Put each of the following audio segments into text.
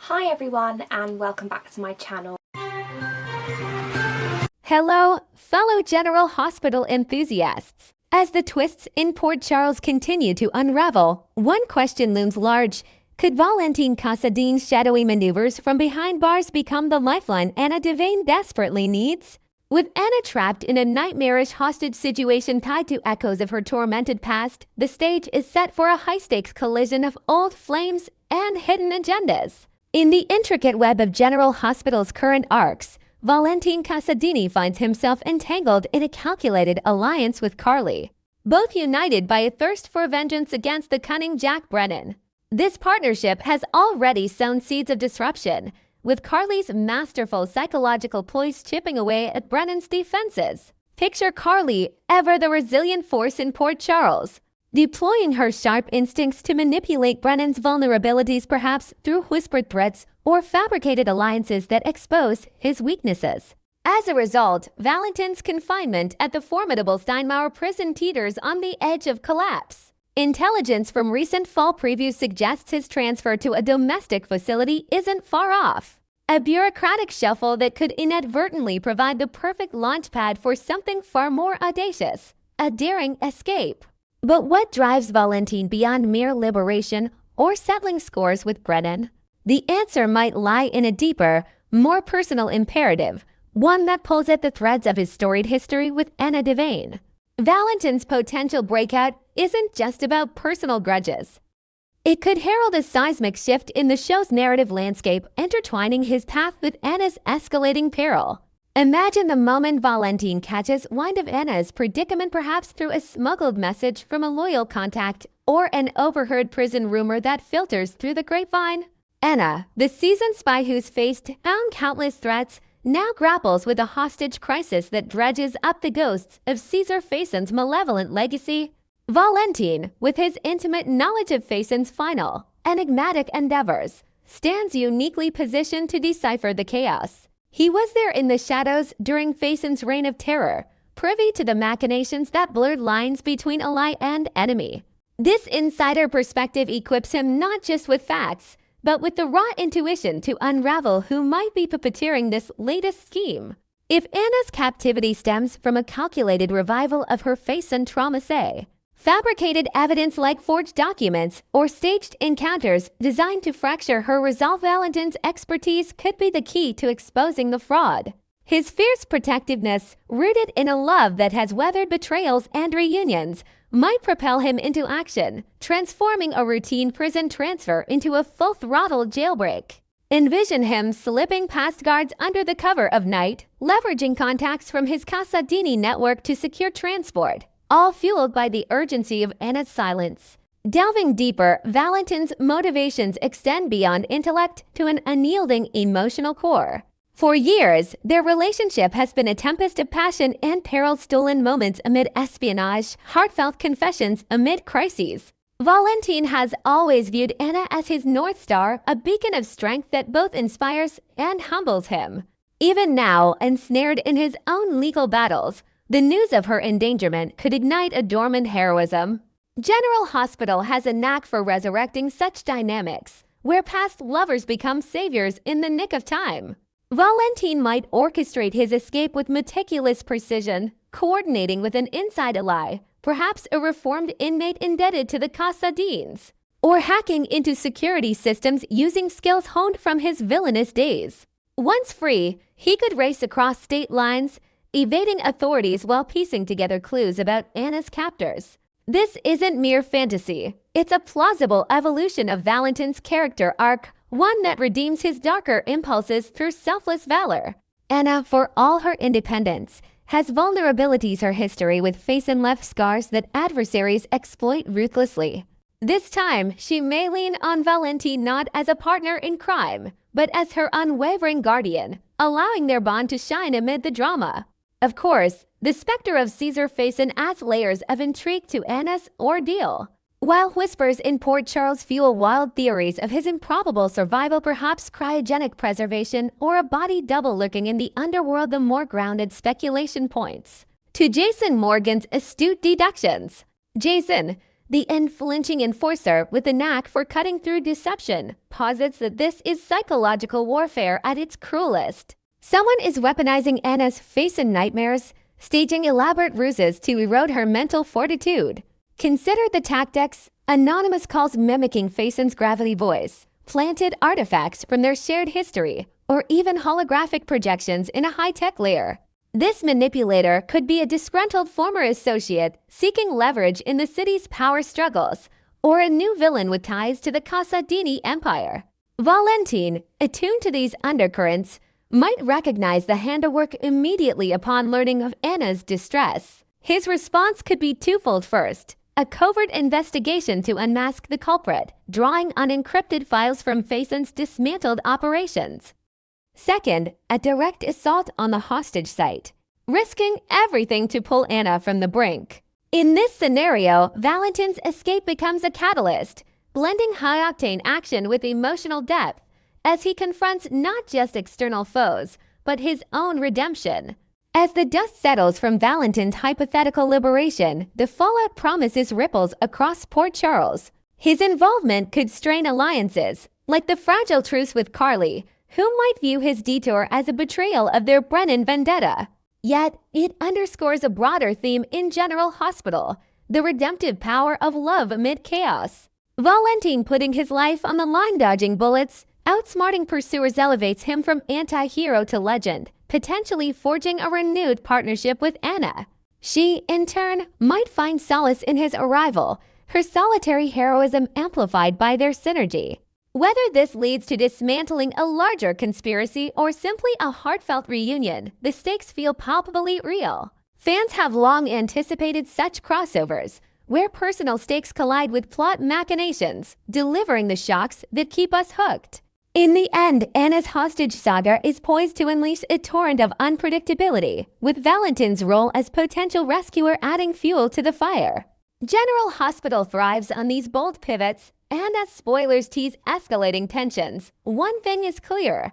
Hi everyone and welcome back to my channel. Hello, fellow General Hospital enthusiasts. As the twists in Port Charles continue to unravel, one question looms large. Could Valentin Casadin's shadowy maneuvers from behind bars become the lifeline Anna Devane desperately needs? With Anna trapped in a nightmarish hostage situation tied to echoes of her tormented past, the stage is set for a high-stakes collision of old flames and hidden agendas. In the intricate web of General Hospital's current arcs, Valentin Casadini finds himself entangled in a calculated alliance with Carly, both united by a thirst for vengeance against the cunning Jack Brennan. This partnership has already sown seeds of disruption, with Carly's masterful psychological ploys chipping away at Brennan's defenses. Picture Carly, ever the resilient force in Port Charles, deploying her sharp instincts to manipulate Brennan's vulnerabilities, perhaps through whispered threats or fabricated alliances that expose his weaknesses. As a result, Valentin's confinement at the formidable Steinmauer prison teeters on the edge of collapse. Intelligence from recent fall previews suggests his transfer to a domestic facility isn't far off. A bureaucratic shuffle that could inadvertently provide the perfect launchpad for something far more audacious, a daring escape. But what drives Valentin beyond mere liberation or settling scores with Brennan? The answer might lie in a deeper, more personal imperative, one that pulls at the threads of his storied history with Anna Devane. Valentin's potential breakout isn't just about personal grudges. It could herald a seismic shift in the show's narrative landscape, intertwining his path with Anna's escalating peril. Imagine the moment Valentin catches wind of Anna's predicament, perhaps through a smuggled message from a loyal contact or an overheard prison rumor that filters through the grapevine. Anna, the seasoned spy who's faced down countless threats, now grapples with a hostage crisis that dredges up the ghosts of Caesar Faison's malevolent legacy. Valentin, with his intimate knowledge of Faison's final, enigmatic endeavors, stands uniquely positioned to decipher the chaos. He was there in the shadows during Faison's reign of terror, privy to the machinations that blurred lines between ally and enemy. This insider perspective equips him not just with facts, but with the raw intuition to unravel who might be puppeteering this latest scheme. If Anna's captivity stems from a calculated revival of her Faison trauma, fabricated evidence like forged documents or staged encounters designed to fracture her resolve, Valentin's expertise could be the key to exposing the fraud. His fierce protectiveness, rooted in a love that has weathered betrayals and reunions, might propel him into action, transforming a routine prison transfer into a full-throttle jailbreak. Envision him slipping past guards under the cover of night, leveraging contacts from his Casadini network to secure transport, all fueled by the urgency of Anna's silence. Delving deeper, Valentin's motivations extend beyond intellect to an unyielding emotional core. For years, their relationship has been a tempest of passion and peril-stolen moments amid espionage, heartfelt confessions amid crises. Valentin has always viewed Anna as his North Star, a beacon of strength that both inspires and humbles him. Even now, ensnared in his own legal battles, the news of her endangerment could ignite a dormant heroism. General Hospital has a knack for resurrecting such dynamics, where past lovers become saviors in the nick of time. Valentin might orchestrate his escape with meticulous precision, coordinating with an inside ally, perhaps a reformed inmate indebted to the Casadines, or hacking into security systems using skills honed from his villainous days. Once free, he could race across state lines, evading authorities while piecing together clues about Anna's captors. This isn't mere fantasy. It's a plausible evolution of Valentin's character arc, one that redeems his darker impulses through selfless valor. Anna, for all her independence, has vulnerabilities. Her history with Faison left scars that adversaries exploit ruthlessly. This time, she may lean on Valentin not as a partner in crime, but as her unwavering guardian, allowing their bond to shine amid the drama. Of course, the specter of Caesar Faison adds layers of intrigue to Anna's ordeal. While whispers in Port Charles fuel wild theories of his improbable survival, perhaps cryogenic preservation, or a body double lurking in the underworld, the more grounded speculation points to Jason Morgan's astute deductions. Jason, The unflinching enforcer with a knack for cutting through deception posits that this is psychological warfare at its cruelest. Someone is weaponizing Anna's Faison nightmares, staging elaborate ruses to erode her mental fortitude. Consider the tactics: anonymous calls mimicking Faison's gravity voice, planted artifacts from their shared history, or even holographic projections in a high-tech layer. This manipulator could be a disgruntled former associate seeking leverage in the city's power struggles, or a new villain with ties to the Casadini Empire. Valentin, attuned to these undercurrents, might recognize the handiwork immediately upon learning of Anna's distress. His response could be twofold. First, a covert investigation to unmask the culprit, drawing on encrypted files from Faison's dismantled operations. Second, a direct assault on the hostage site, risking everything to pull Anna from the brink. In this scenario, Valentin's escape becomes a catalyst, blending high-octane action with emotional depth as he confronts not just external foes, but his own redemption. As the dust settles from Valentin's hypothetical liberation, the fallout promises ripples across Port Charles. His involvement could strain alliances, like the fragile truce with Carly, who might view his detour as a betrayal of their Brennan vendetta. Yet, it underscores a broader theme in General Hospital: the redemptive power of love amid chaos. Valentin putting his life on the line, dodging bullets, outsmarting pursuers elevates him from anti-hero to legend, potentially forging a renewed partnership with Anna. She, in turn, might find solace in his arrival, her solitary heroism amplified by their synergy. Whether this leads to dismantling a larger conspiracy or simply a heartfelt reunion, the stakes feel palpably real. Fans have long anticipated such crossovers, where personal stakes collide with plot machinations, delivering the shocks that keep us hooked. In the end, Anna's hostage saga is poised to unleash a torrent of unpredictability, with Valentin's role as potential rescuer adding fuel to the fire. General Hospital thrives on these bold pivots, and as spoilers tease escalating tensions, one thing is clear: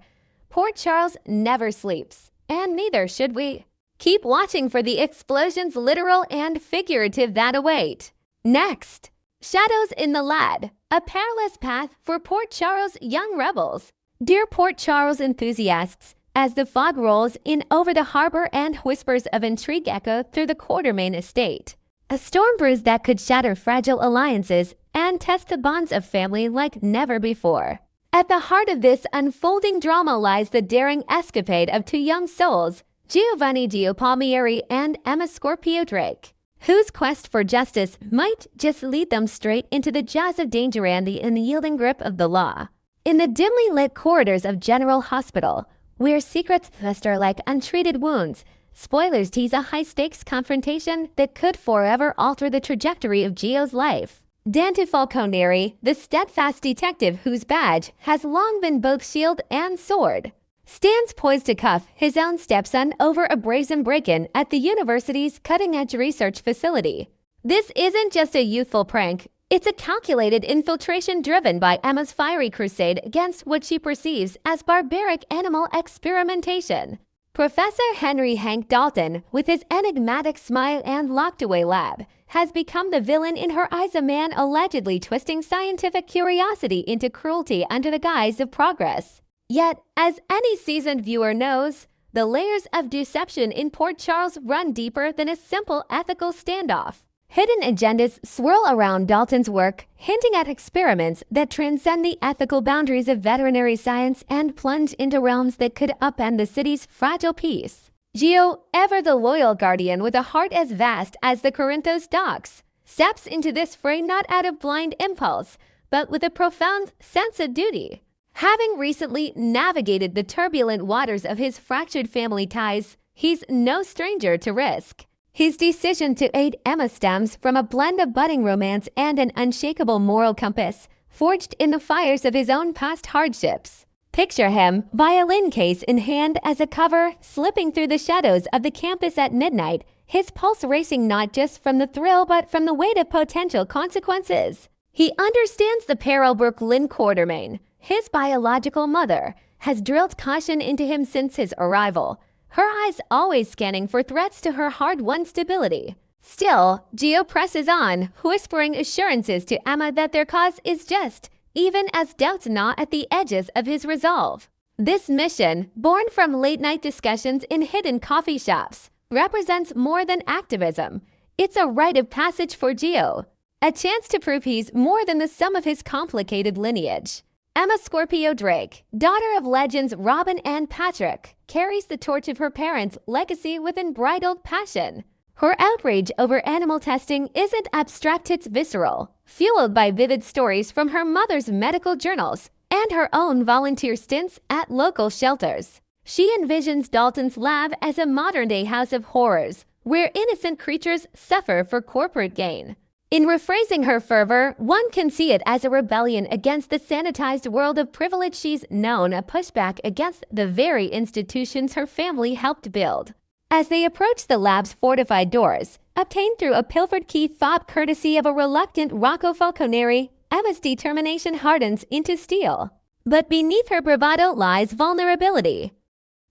Port Charles never sleeps, and neither should we. Keep watching for the explosions, literal and figurative, that await. Next, Shadows in the Lad, a perilous path for Port Charles' young rebels. Dear Port Charles enthusiasts, as the fog rolls in over the harbor and whispers of intrigue echo through the Quartermain estate, a storm brews that could shatter fragile alliances and test the bonds of family like never before. At the heart of this unfolding drama lies the daring escapade of two young souls, Giovanni Gio Palmieri and Emma Scorpio Drake, whose quest for justice might just lead them straight into the jaws of danger and the unyielding grip of the law. In the dimly lit corridors of General Hospital, where secrets fester like untreated wounds, spoilers tease a high-stakes confrontation that could forever alter the trajectory of Gio's life. Dante Falconeri, the steadfast detective whose badge has long been both shield and sword, stands poised to cuff his own stepson over a brazen break-in at the university's cutting-edge research facility. This isn't just a youthful prank, it's a calculated infiltration driven by Emma's fiery crusade against what she perceives as barbaric animal experimentation. Professor Henry Hank Dalton, with his enigmatic smile and locked-away lab, has become the villain in her eyes, a man allegedly twisting scientific curiosity into cruelty under the guise of progress. Yet, as any seasoned viewer knows, the layers of deception in Port Charles run deeper than a simple ethical standoff. Hidden agendas swirl around Dalton's work, hinting at experiments that transcend the ethical boundaries of veterinary science and plunge into realms that could upend the city's fragile peace. Gio, ever the loyal guardian with a heart as vast as the Corinthos docks, steps into this fray not out of blind impulse, but with a profound sense of duty. Having recently navigated the turbulent waters of his fractured family ties, he's no stranger to risk. His decision to aid Emma stems from a blend of budding romance and an unshakable moral compass, forged in the fires of his own past hardships. Picture him, violin case in hand as a cover, slipping through the shadows of the campus at midnight, his pulse racing not just from the thrill but from the weight of potential consequences. He understands the peril Brooklyn Quartermain, his biological mother, has drilled caution into him since his arrival, her eyes always scanning for threats to her hard-won stability. Still, Gio presses on, whispering assurances to Emma that their cause is just, even as doubts gnaw at the edges of his resolve. This mission, born from late-night discussions in hidden coffee shops, represents more than activism. It's a rite of passage for Gio, a chance to prove he's more than the sum of his complicated lineage. Emma Scorpio Drake, daughter of legends Robin and Patrick, carries the torch of her parents' legacy with unbridled passion. Her outrage over animal testing isn't abstract, it's visceral, fueled by vivid stories from her mother's medical journals and her own volunteer stints at local shelters. She envisions Dalton's lab as a modern-day house of horrors, where innocent creatures suffer for corporate gain. In rephrasing her fervor, one can see it as a rebellion against the sanitized world of privilege she's known, a pushback against the very institutions her family helped build. As they approach the lab's fortified doors, obtained through a pilfered key fob courtesy of a reluctant Rocco Falconeri, Emma's determination hardens into steel. But beneath her bravado lies vulnerability.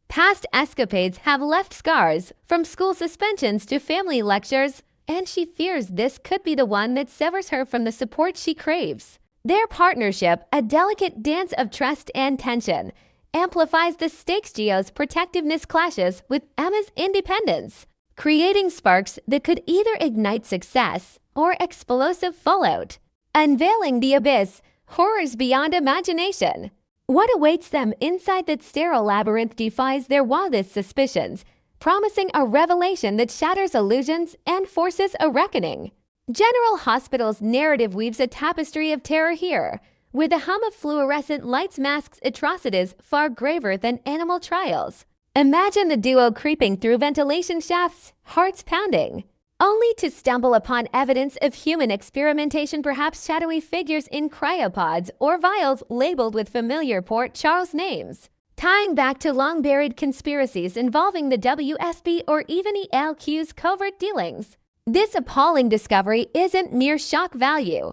Past escapades have left scars, from school suspensions to family lectures, and she fears this could be the one that severs her from the support she craves. Their partnership, a delicate dance of trust and tension, amplifies the stakes. Gio's protectiveness clashes with Emma's independence, creating sparks that could either ignite success or explosive fallout. Unveiling the abyss, horrors beyond imagination. What awaits them inside that sterile labyrinth defies their wildest suspicions, promising a revelation that shatters illusions and forces a reckoning. General Hospital's narrative weaves a tapestry of terror here, where the hum of fluorescent lights masks atrocities far graver than animal trials. Imagine the duo creeping through ventilation shafts, hearts pounding, only to stumble upon evidence of human experimentation, perhaps shadowy figures in cryopods or vials labeled with familiar Port Charles names, tying back to long-buried conspiracies involving the WSB or even ELQ's covert dealings. This appalling discovery isn't mere shock value.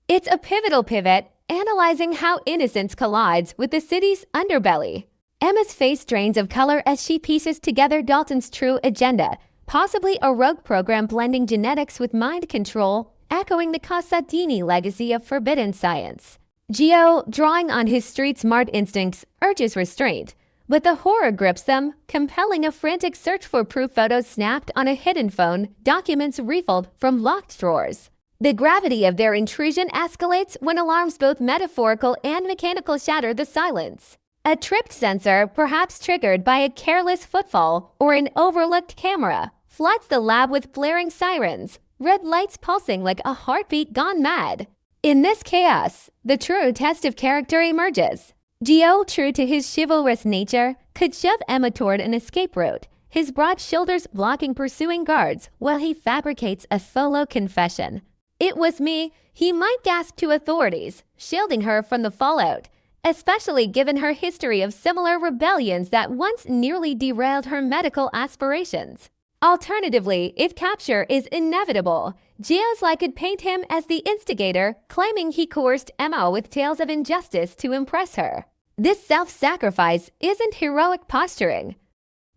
It's a pivotal pivot, analyzing how innocence collides with the city's underbelly. Emma's face drains of color as she pieces together Dalton's true agenda, possibly a rogue program blending genetics with mind control, echoing the Casadini legacy of forbidden science. Gio, drawing on his street-smart instincts, urges restraint, but the horror grips them, compelling a frantic search for proof. Photos snapped on a hidden phone, documents rifled from locked drawers. The gravity of their intrusion escalates when alarms, both metaphorical and mechanical, shatter the silence. A tripped sensor, perhaps triggered by a careless footfall or an overlooked camera, floods the lab with blaring sirens, red lights pulsing like a heartbeat gone mad. In this chaos, the true test of character emerges. Gio, true to his chivalrous nature, could shove Emma toward an escape route, his broad shoulders blocking pursuing guards while he fabricates a solo confession. "It was me," he might gasp to authorities, shielding her from the fallout, especially given her history of similar rebellions that once nearly derailed her medical aspirations. Alternatively, if capture is inevitable, Gio's lie could paint him as the instigator, claiming he coerced Emma with tales of injustice to impress her. This self-sacrifice isn't heroic posturing.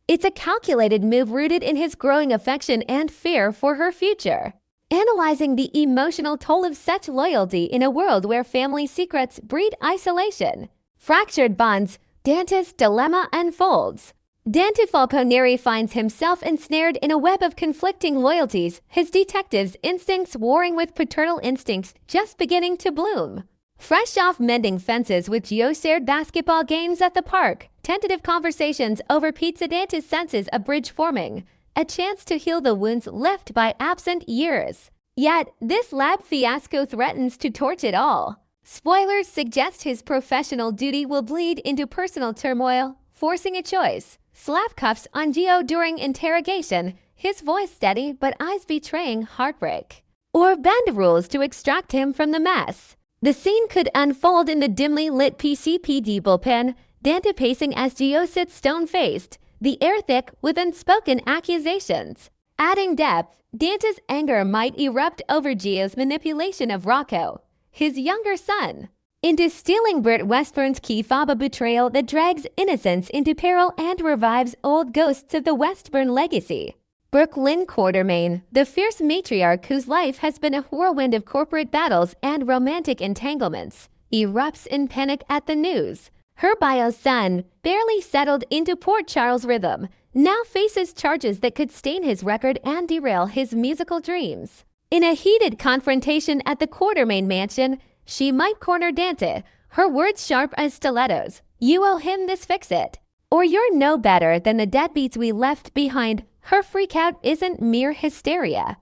It's a calculated move rooted in his growing affection and fear for her future. Analyzing the emotional toll of such loyalty in a world where family secrets breed isolation. Fractured bonds, Dante's dilemma unfolds. Dante Falconeri finds himself ensnared in a web of conflicting loyalties, his detective's instincts warring with paternal instincts just beginning to bloom. Fresh off mending fences with Gio, shared basketball games at the park, tentative conversations over pizza, Dante's senses a bridge forming, a chance to heal the wounds left by absent years. Yet, this lab fiasco threatens to torch it all. Spoilers suggest his professional duty will bleed into personal turmoil, forcing a choice. Slap cuffs on Gio during interrogation, his voice steady but eyes betraying heartbreak. Or bend rules to extract him from the mess. The scene could unfold in the dimly lit PCPD bullpen, Dante pacing as Gio sits stone-faced, the air thick with unspoken accusations. Adding depth, Dante's anger might erupt over Gio's manipulation of Rocco, his younger son, into stealing Britt Westburn's key fob, a betrayal that drags innocence into peril and revives old ghosts of the Westburn legacy. Brooklyn Quartermain, the fierce matriarch whose life has been a whirlwind of corporate battles and romantic entanglements, erupts in panic at the news. Her bio son, barely settled into Port Charles rhythm, now faces charges that could stain his record and derail his musical dreams. In a heated confrontation at the Quartermain mansion, she might corner Dante, her words sharp as stilettos. "You owe him this, fix it." Or "You're no better than the deadbeats we left behind." Her freakout isn't mere hysteria.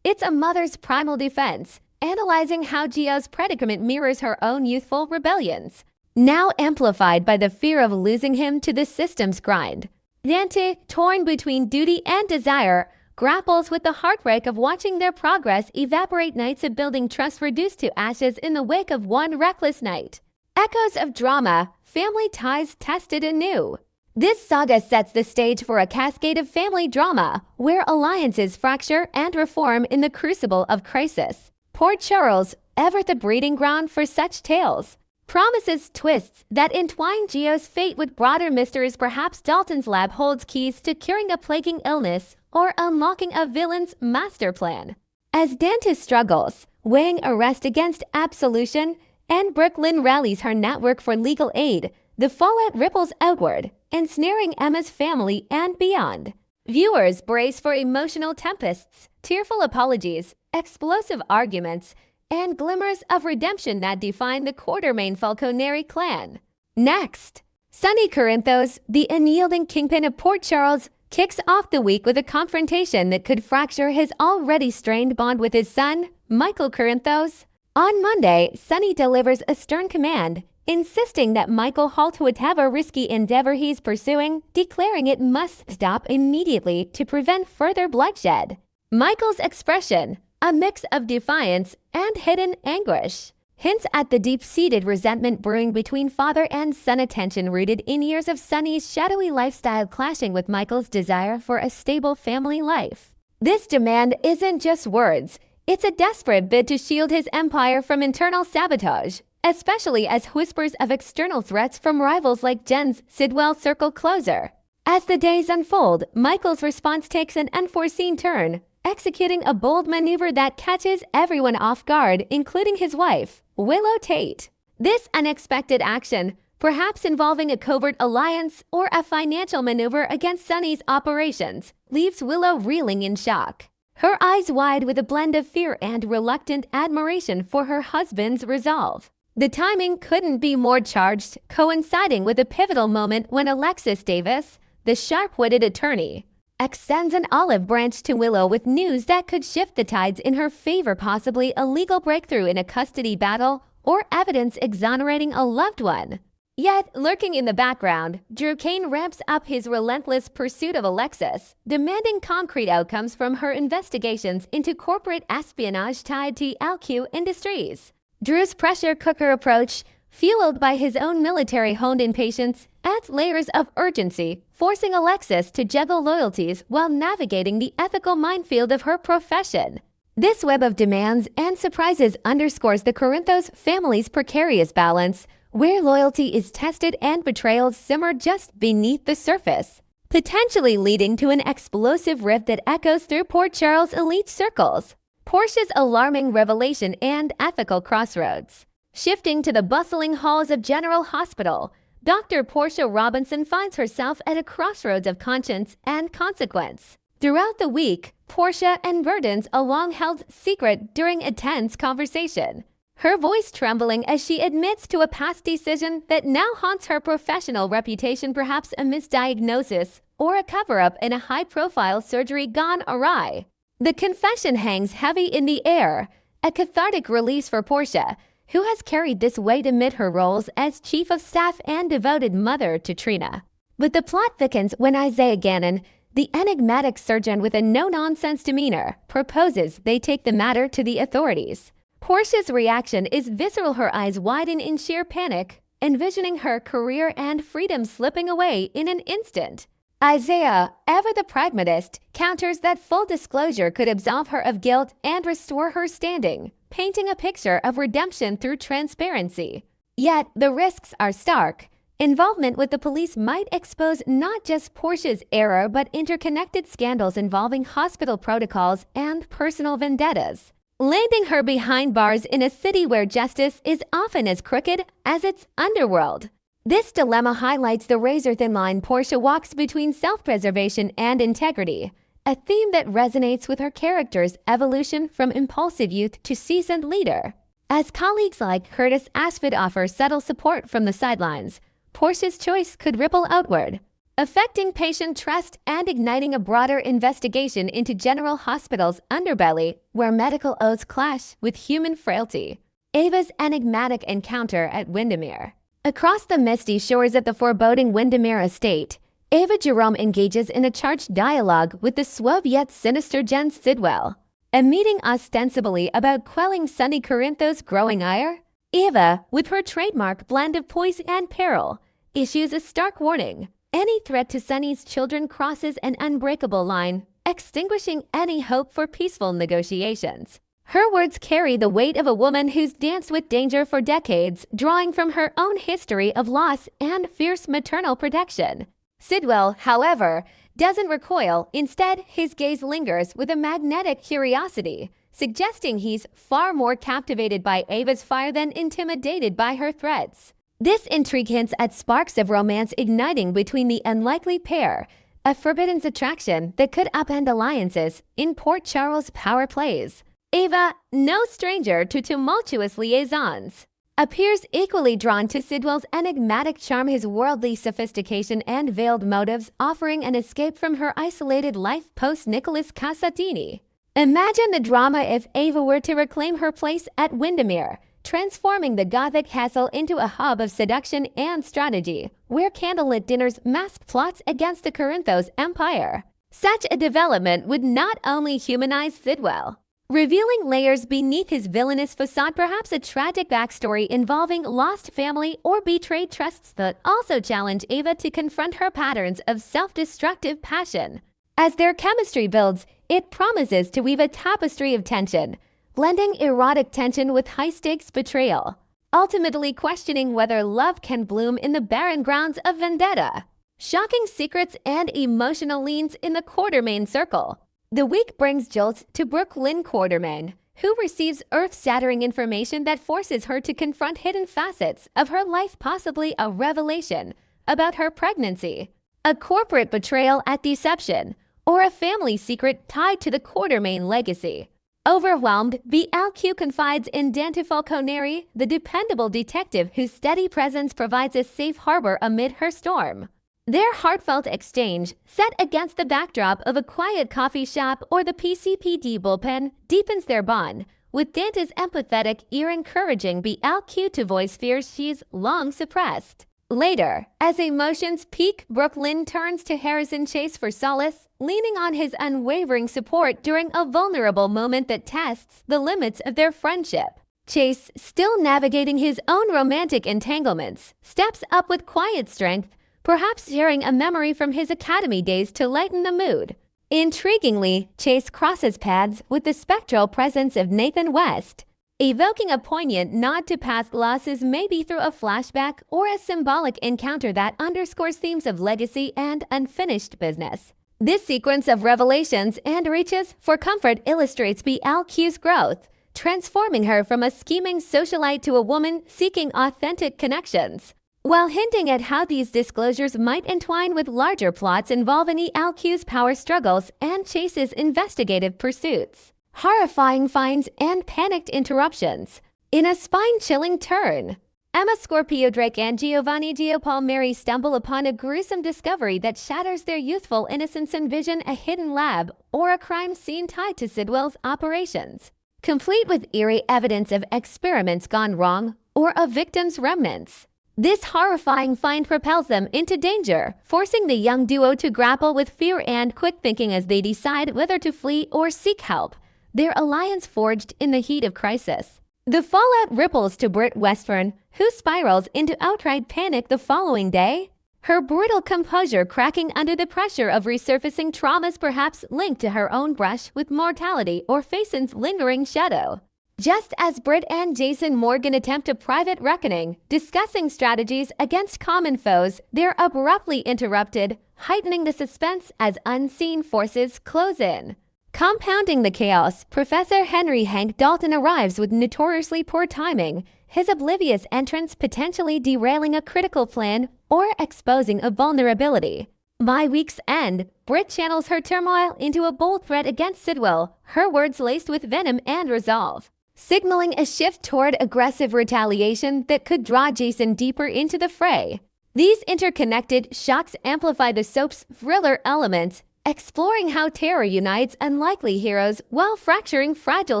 It's a mother's primal defense, analyzing how Gio's predicament mirrors her own youthful rebellions, now amplified by the fear of losing him to the system's grind. Dante, torn between duty and desire, grapples with the heartbreak of watching their progress evaporate, nights of building trust reduced to ashes in the wake of one reckless night. Echoes of drama, family ties tested anew. This saga sets the stage for a cascade of family drama, where alliances fracture and reform in the crucible of crisis. Port Charles, ever the breeding ground for such tales, promises twists that entwine Gio's fate with broader mysteries. Perhaps Dalton's lab holds keys to curing a plaguing illness or unlocking a villain's master plan. As Dante struggles, weighing arrest against absolution, and Brooklyn rallies her network for legal aid, the fallout ripples outward, ensnaring Emma's family and beyond. Viewers brace for emotional tempests, tearful apologies, explosive arguments, and glimmers of redemption that define the Quartermain Falconeri clan. Next, Sonny Corinthos, the unyielding kingpin of Port Charles, kicks off the week with a confrontation that could fracture his already strained bond with his son, Michael Corinthos. On Monday, Sonny delivers a stern command, insisting that Michael halt whatever risky endeavor he's pursuing, declaring it must stop immediately to prevent further bloodshed. Michael's expression, a mix of defiance and hidden anguish, hints at the deep-seated resentment brewing between father and son, a tension rooted in years of Sonny's shadowy lifestyle clashing with Michael's desire for a stable family life. This demand isn't just words, it's a desperate bid to shield his empire from internal sabotage, especially as whispers of external threats from rivals like Jen's Sidwell circle closer. As the days unfold, Michael's response takes an unforeseen turn, executing a bold maneuver that catches everyone off guard, including his wife, Willow Tate. This unexpected action, perhaps involving a covert alliance or a financial maneuver against Sonny's operations, leaves Willow reeling in shock, her eyes wide with a blend of fear and reluctant admiration for her husband's resolve. The timing couldn't be more charged, coinciding with a pivotal moment when Alexis Davis, the sharp-witted attorney, extends an olive branch to Willow with news that could shift the tides in her favor, possibly a legal breakthrough in a custody battle or evidence exonerating a loved one. Yet, lurking in the background, Drew Kane ramps up his relentless pursuit of Alexis, demanding concrete outcomes from her investigations into corporate espionage tied to LQ Industries. Drew's pressure cooker approach, fueled by his own military-honed impatience, adds layers of urgency, forcing Alexis to juggle loyalties while navigating the ethical minefield of her profession. This web of demands and surprises underscores the Corinthos family's precarious balance, where loyalty is tested and betrayal simmer just beneath the surface, potentially leading to an explosive rift that echoes through Port Charles' elite circles. Portia's alarming revelation and ethical crossroads. Shifting to the bustling halls of General Hospital, Dr. Portia Robinson finds herself at a crossroads of conscience and consequence. Throughout the week, Portia unburdens a long-held secret during a tense conversation, her voice trembling as she admits to a past decision that now haunts her professional reputation, perhaps a misdiagnosis or a cover-up in a high-profile surgery gone awry. The confession hangs heavy in the air, a cathartic release for Portia, who has carried this weight amid her roles as chief of staff and devoted mother to Trina. But the plot thickens when Isaiah Gannon, the enigmatic surgeon with a no-nonsense demeanor, proposes they take the matter to the authorities. Portia's reaction is visceral, her eyes widen in sheer panic, envisioning her career and freedom slipping away in an instant. Isaiah, ever the pragmatist, counters that full disclosure could absolve her of guilt and restore her standing, painting a picture of redemption through transparency. Yet the risks are stark. Involvement with the police might expose not just Portia's error but interconnected scandals involving hospital protocols and personal vendettas, landing her behind bars in a city where justice is often as crooked as its underworld. This dilemma highlights the razor-thin line Portia walks between self-preservation and integrity, a theme that resonates with her character's evolution from impulsive youth to seasoned leader. As colleagues like Curtis Ashford offer subtle support from the sidelines, Portia's choice could ripple outward, affecting patient trust and igniting a broader investigation into General Hospital's underbelly, where medical oaths clash with human frailty. Ava's enigmatic encounter at Windermere. Across the misty shores of the foreboding Windermere estate, Ava Jerome engages in a charged dialogue with the suave yet sinister Jen Sidwell. A meeting ostensibly about quelling Sonny Corinthos' growing ire, Ava, with her trademark blend of poise and peril, issues a stark warning. Any threat to Sonny's children crosses an unbreakable line, extinguishing any hope for peaceful negotiations. Her words carry the weight of a woman who's danced with danger for decades, drawing from her own history of loss and fierce maternal protection. Sidwell, however, doesn't recoil. Instead, his gaze lingers with a magnetic curiosity, suggesting he's far more captivated by Ava's fire than intimidated by her threats. This intrigue hints at sparks of romance igniting between the unlikely pair, a forbidden attraction that could upend alliances in Port Charles' power plays. Ava, no stranger to tumultuous liaisons, appears equally drawn to Sidwell's enigmatic charm, his worldly sophistication and veiled motives offering an escape from her isolated life post-Nicholas Casatini. Imagine the drama if Ava were to reclaim her place at Windermere, transforming the Gothic castle into a hub of seduction and strategy, where candlelit dinners mask plots against the Corinthos empire. Such a development would not only humanize Sidwell, revealing layers beneath his villainous facade, perhaps a tragic backstory involving lost family or betrayed trusts, but also challenge Ava to confront her patterns of self-destructive passion. As their chemistry builds, it promises to weave a tapestry of tension, blending erotic tension with high-stakes betrayal, ultimately questioning whether love can bloom in the barren grounds of vendetta. Shocking secrets and emotional leans in the Quartermain circle. The week brings jolts to Brooke Lynn Quartermain, who receives earth-shattering information that forces her to confront hidden facets of her life, possibly a revelation about her pregnancy, a corporate betrayal at deception, or a family secret tied to the Quartermain legacy. Overwhelmed, BLQ confides in Dante Falconeri, the dependable detective whose steady presence provides a safe harbor amid her storm. Their heartfelt exchange, set against the backdrop of a quiet coffee shop or the PCPD bullpen, deepens their bond, with Dante's empathetic ear encouraging BLQ to voice fears she's long suppressed. Later, as emotions peak, Brooke Lynn turns to Harrison Chase for solace, leaning on his unwavering support during a vulnerable moment that tests the limits of their friendship. Chase, still navigating his own romantic entanglements, steps up with quiet strength, perhaps sharing a memory from his academy days to lighten the mood. Intriguingly, Chase crosses paths with the spectral presence of Nathan West, evoking a poignant nod to past losses, maybe through a flashback or a symbolic encounter that underscores themes of legacy and unfinished business. This sequence of revelations and reaches for comfort illustrates BLQ's growth, transforming her from a scheming socialite to a woman seeking authentic connections, while hinting at how these disclosures might entwine with larger plots involving ELQ's power struggles and Chase's investigative pursuits. Horrifying finds and panicked interruptions. In a spine-chilling turn, Emma Scorpio Drake and Giovanni Giapalmieri stumble upon a gruesome discovery that shatters their youthful innocence and vision a hidden lab or a crime scene tied to Sidwell's operations, complete with eerie evidence of experiments gone wrong or a victim's remnants. This horrifying find propels them into danger, forcing the young duo to grapple with fear and quick thinking as they decide whether to flee or seek help, their alliance forged in the heat of crisis. The fallout ripples to Britt Westfern, who spirals into outright panic the following day, her brutal composure cracking under the pressure of resurfacing traumas perhaps linked to her own brush with mortality or Faison's lingering shadow. Just as Britt and Jason Morgan attempt a private reckoning, discussing strategies against common foes, they're abruptly interrupted, heightening the suspense as unseen forces close in. Compounding the chaos, Professor Henry Hank Dalton arrives with notoriously poor timing, his oblivious entrance potentially derailing a critical plan or exposing a vulnerability. By week's end, Britt channels her turmoil into a bold threat against Sidwell, her words laced with venom and resolve, signaling a shift toward aggressive retaliation that could draw Jason deeper into the fray. These interconnected shocks amplify the soap's thriller elements, exploring how terror unites unlikely heroes while fracturing fragile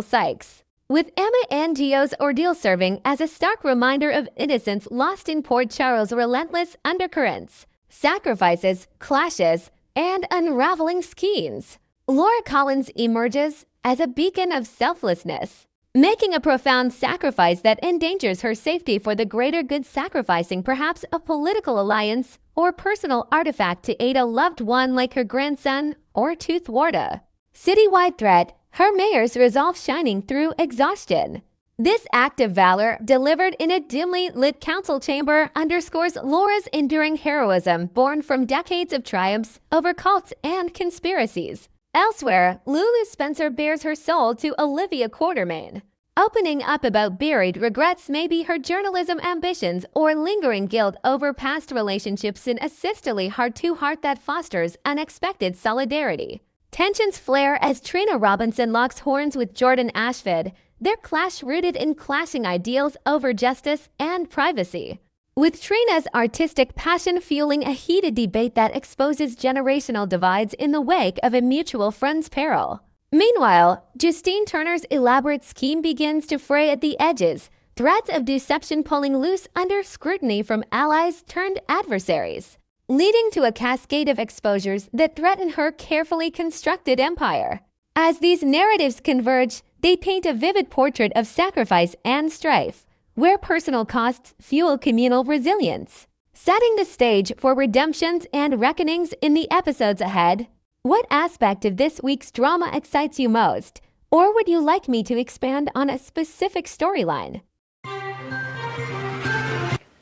psyches. With Emma and Gio's ordeal serving as a stark reminder of innocence lost in Port Charles' relentless undercurrents, sacrifices, clashes, and unraveling schemes, Laura Collins emerges as a beacon of selflessness, making a profound sacrifice that endangers her safety for the greater good, sacrificing perhaps a political alliance or personal artifact to aid a loved one like her grandson or to thwart a citywide threat, her mayor's resolve shining through exhaustion. This act of valor, delivered in a dimly lit council chamber, underscores Laura's enduring heroism born from decades of triumphs over cults and conspiracies. Elsewhere, Lulu Spencer bares her soul to Olivia Quartermain, opening up about buried regrets, maybe her journalism ambitions or lingering guilt over past relationships in a sisterly heart-to-heart that fosters unexpected solidarity. Tensions flare as Trina Robinson locks horns with Jordan Ashford, their clash rooted in clashing ideals over justice and privacy, with Trina's artistic passion fueling a heated debate that exposes generational divides in the wake of a mutual friend's peril. Meanwhile, Justine Turner's elaborate scheme begins to fray at the edges, threads of deception pulling loose under scrutiny from allies turned adversaries, leading to a cascade of exposures that threaten her carefully constructed empire. As these narratives converge, they paint a vivid portrait of sacrifice and strife, where personal costs fuel communal resilience, setting the stage for redemptions and reckonings in the episodes ahead. What aspect of this week's drama excites you most? Or would you like me to expand on a specific storyline?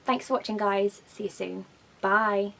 Thanks for watching, guys. See you soon. Bye.